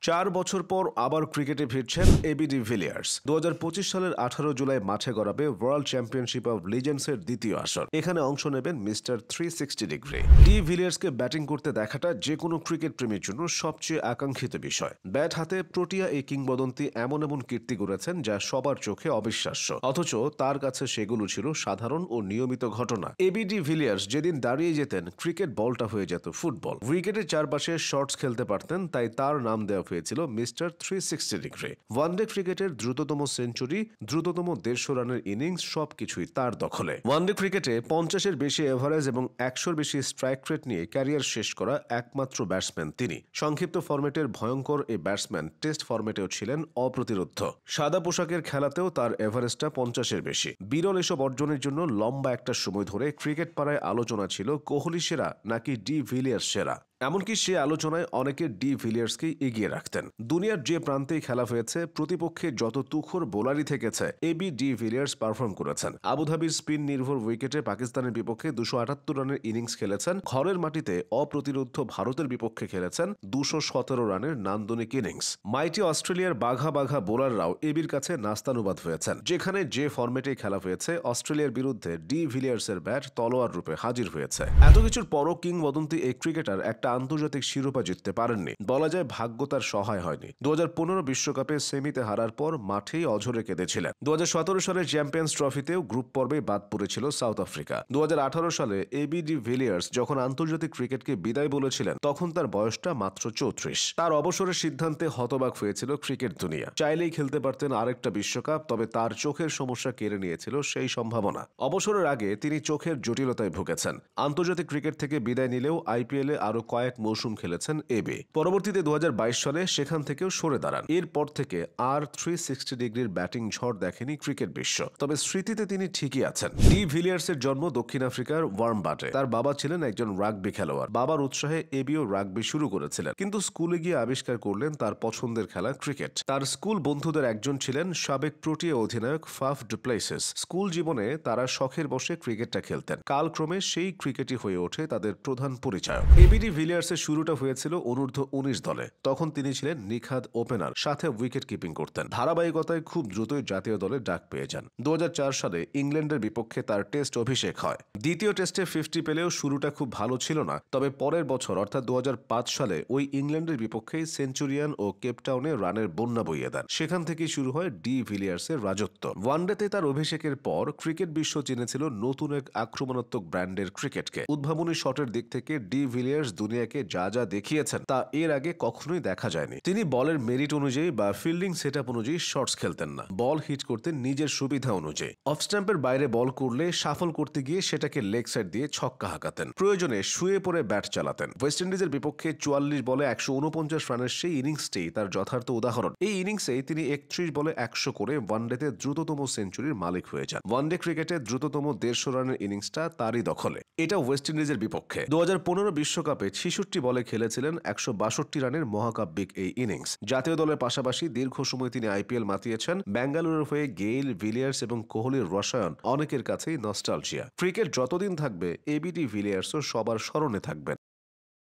4 বছর পর আবার ক্রিকেটে ফিরছেন এবি ডিভিলিয়ার্স। 2025 সালের 18 জুলাই মাঠে গড়াবে ওয়ার্ল্ড চ্যাম্পিয়নশিপ অব লিজেন্ডসের দ্বিতীয় আসর। এখানে অংশ নেবেন মিস্টার 360 ডিগ্রি। ডিভিলিয়ার্সকে ব্যাটিং করতে দেখাটা যে কোনো ক্রিকেট প্রেমীর জন্য সবচেয়ে আকাঙ্ক্ষিত বিষয়। ব্যাট হাতে প্রোটিয়া এই কিংবদন্তি এমন এমন কীর্তি গড়েছেন যা সবার চোখে অবিশ্বাস্য, অথচ তার কাছে সেগুলো ছিল সাধারণ ও নিয়মিত ঘটনা। এবি ডিভিলিয়ার্স যেদিন দাঁড়িয়ে যেতেন, ক্রিকেট বলটা হয়ে যেত ফুটবল। উইকেটের চারপাশে শর্টস খেলতে পারতেন, তাই তার নাম দেওয়া হয়েছিল মিস্টার 360 ডিগ্রি। ওয়ানডে ক্রিকেটের দ্রুততম সেঞ্চুরি, দ্রুততম 150 রানের ইনিংস সবকিছুই তার দখলে। ওয়ানডে ক্রিকেটে 50-এর বেশি এভারেজ এবং 100-র বেশি স্ট্রাইক রেট নিয়ে ক্যারিয়ার শেষ করা একমাত্র ব্যাটসম্যান তিনি। সংক্ষিপ্ত ফরম্যাটের ভয়ঙ্কর এই ব্যাটসম্যান টেস্ট ফরম্যাটেও ছিলেন অপ্রতিরোধ্য। সাদা পোশাকের খেলাতেও তার এভারেজটা 50-এর বেশি। বিরল এসব অর্জনের জন্য লম্বা একটা সময় ধরে ক্রিকেট পাড়ায় আলোচনা ছিল কোহলি সেরা নাকি ডিভিলিয়ার্স সেরা। এমনকি সে আলোচনায় অনেকে ডিভিলিয়ার্সকেই এগিয়ে রাখতেন। দুনিয়ার যে প্রান্তেই খেলা হয়েছে, প্রতিপক্ষে যত তুখোর বোলারই থেকেছে, এবি ডিভিলিয়ার্স পারফর্ম করেছেন। আবুধাবির স্পিন নির্ভর উইকেটে পাকিস্তানের বিপক্ষে 278 রানের ইনিংস খেলেছেন। ঘরের মাটিতে অপ্রতিরোধ্য ভারতের বিপক্ষে খেলেছেন 217 রানের নান্দনিক ইনিংস। মাইটি অস্ট্রেলিয়ার বাঘা বাঘা বোলাররাও এবির কাছে নাস্তানুবাদ হয়েছেন। যেখানে যে ফরম্যাটে খেলা হয়েছে, অস্ট্রেলিয়ার বিরুদ্ধে ডিভিলিয়ার্সের ব্যাট তলোয়ার রূপে হাজির হয়েছে। এত কিছুর পরও কিংবদন্তি এই ক্রিকেটার একটা আন্তর্জাতিক শিরোপা জিততে পারেননি। বলা যায় ভাগ্য তার সহায় হয়নি। 2015 বিশ্বকাপে সেমিতে হারার পর মাঠেই অঝরে কেঁদেছিলেন। 2017 সালে চ্যাম্পিয়ন্স ট্রফিতেও গ্রুপ পর্বে বাদ পড়েছিল সাউথ আফ্রিকা। 2018 সালে এবি ডিভিলিয়ার্স যখন আন্তর্জাতিক ক্রিকেটকে বিদায় বলেছিলেন, তখন তার বয়সটা মাত্র 34। তার অবসরের সিদ্ধান্তে হতবাক হয়েছিল ক্রিকেট দুনিয়া। চাইলেই খেলতে পারতেন আরেকটা বিশ্বকাপ, তবে তার চোখের সমস্যা কেড়ে নিয়েছিল সেই সম্ভাবনা। অবসরের আগে তিনি চোখের জটিলতায় ভুগেছেন। আন্তর্জাতিক ক্রিকেট থেকে বিদায় নিলেও আইপিএলে আরো কয়েক মৌসুম খেলেছেন এবি। পরবর্তীতে 2022 সালে সেখান থেকেও সরে দাঁড়ান। এরপর থেকে আর 360 ডিগ্রির ব্যাটিং ঝড় দেখেনি ক্রিকেট বিশ্ব, তবে স্মৃতিতে তিনি ঠিকই আছেন। ডিভিলিয়ার্সের জন্ম দক্ষিণ আফ্রিকার ওয়ার্মবাটে। তার বাবা ছিলেন একজন রাগবি খেলোয়াড়। বাবার উৎসাহে এবিও রাগবি শুরু করেছিলেন, কিন্তু স্কুলে গিয়ে আবিষ্কার করলেন তার পছন্দের খেলা ক্রিকেট। তার স্কুল বন্ধুদের একজন ছিলেন সাবেক প্রোটিয়া অধিনায়ক ফাফ ডু প্লেসিস। স্কুল জীবনে তারা শখের বসে ক্রিকেটটা খেলতেন। কালক্রমে সেই ক্রিকেটই হয়ে ওঠে তাদের প্রধান পরিচয়। এবি ডিভিলিয়ার্সের শুরুটা হয়েছিল অনূর্ধ্ব 19 দলে। তখন তিনি ছিলেন নিখাদ ওপেনার, সাথে উইকেট কিপিং করতেন। ধারাবাহিকতায় খুব দ্রুতই জাতীয় দলে ডাক পেয়ে যান। 2004 সালে ইংল্যান্ডের বিপক্ষে তার টেস্ট অভিষেক হয়। দ্বিতীয় টেস্টে 50 পেলেও শুরুটা খুব ভালো ছিল না। তবে পরের বছর অর্থাৎ 2005 সালে ওই ইংল্যান্ডের বিপক্ষেই সেঞ্চুরিয়ান ও কেপটাউনে রানের বন্যা বইয়ে দেন। সেখান থেকেই শুরু হয় ডিভিলিয়ার্সের রাজত্ব। ওয়ানডেতে তার অভিষেকের পর ক্রিকেট বিশ্ব চিনেছিল নতুন এক আক্রমণাত্মক ব্র্যান্ডের ক্রিকেটকে। উদ্ভাবনী শটের দিক থেকে ডিভিলিয়ার্স দুনিয়াকে যা যা দেখিয়েছেন তা এর আগে কখনোই দেখা যায়নি। তিনি বলের মেরিট অনুযায়ী বা ফিল্ডিং সেটআপ অনুযায়ী শটস খেলতেন না। বল হিট করতেন নিজের সুবিধা অনুযায়ী। অফ স্ট্যাম্পের বাইরে বল করলে সাফল করতে গিয়ে সেটাকে লেগ সাইড দিয়ে ছক্কা হাঁকাতেন। প্রয়োজনে শুয়ে পড়ে ব্যাট চালাতেন। ওয়েস্ট ইন্ডিজের বিপক্ষে 44 বলে 149 রানের সেই ইনিংসটি তার যথার্থ উদাহরণ। এই ইনিংসেই তিনি 31 বলে 100 করে ওয়ানডেতে দ্রুততম সেঞ্চুরির মালিক হয়ে যান। ওয়ানডে ক্রিকেটে দ্রুততম 150 রানের ইনিংসটা তারই দখলে। এটা ওয়েস্ট ইন্ডিজের বিপক্ষে। 2015 বিশ্বকাপে 66 বলে খেলেছিলেন 162 রানের মহাকাব্যিক এই ইনিংস। জাতীয় দলের পাশাপাশি দীর্ঘ সময় তিনি আইপিএল মাতিয়েছেন। বেঙ্গালুরুর হয়ে গেইল, ভিলিয়ার্স এবং কোহলির রসায়ন অনেকের কাছেই নস্টালজিয়া। ক্রিকেট যতদিন থাকবে, এবি ডিভিলিয়ার্সও সবার স্মরণে থাকবেন।